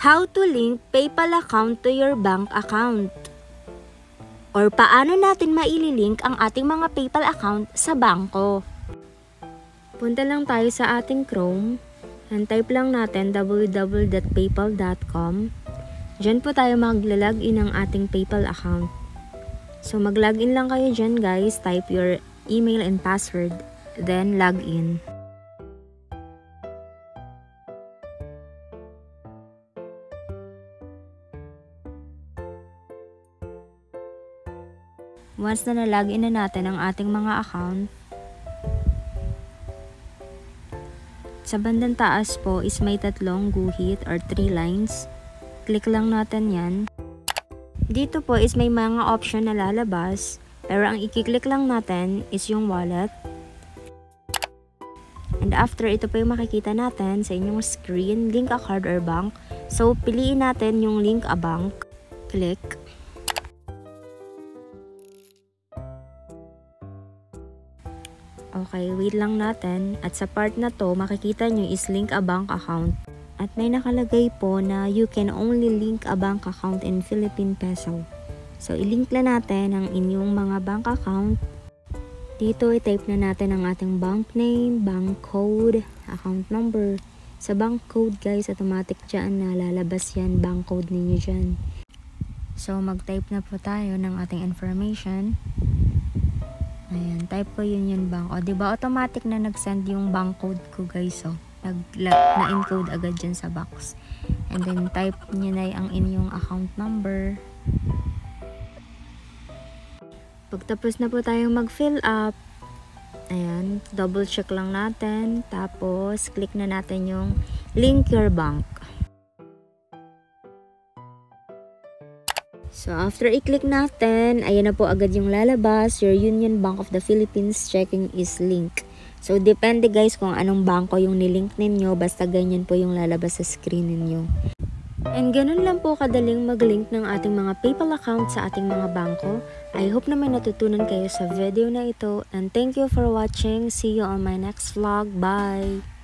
How to link PayPal account to your bank account. Or paano natin maililink ang ating mga PayPal account sa bangko. Punta lang tayo sa ating Chrome and type lang natin www.paypal.com. Diyan po tayo maglalagin ng ating PayPal account. So maglogin lang kayo dyan guys, type your email and password, then log in. Once na nalogin na natin ang ating mga account, sa bandang taas po is may tatlong guhit or 3 lines. Click lang natin yan. Dito po is may mga option na lalabas, pero ang i-click lang natin is yung wallet. And after, ito po yung makikita natin sa inyong screen, link a card or bank. So, piliin natin yung link a bank. Click. Okay, wait lang natin. At sa part na to, makikita nyo is link a bank account. At may nakalagay po na you can only link a bank account in Philippine Peso. So, ilink lang natin ang inyong mga bank account. Dito, i-type na natin ang ating bank name, bank code, account number. Sa bank code guys, automatic dyan na lalabas yan, bank code ninyo dyan. So, mag-type na po tayo ng ating information. Ayan, type ko Union Bank. O, diba automatic na nag-send yung bank code ko guys, o. Na-encode agad dyan sa box. And then, type nyo na ang inyong account number. Pagtapos na po tayong mag-fill up, ayan, double check lang natin. Tapos, click na natin yung link your bank. So, after i-click natin, ayan na po agad yung lalabas. Your Union Bank of the Philippines checking is link. So, depende guys kung anong bangko yung nilink ninyo. Basta ganyan po yung lalabas sa screen ninyo. And ganun lang po kadaling mag-link ng ating mga PayPal account sa ating mga bangko. I hope na may natutunan kayo sa video na ito. And thank you for watching. See you on my next vlog. Bye!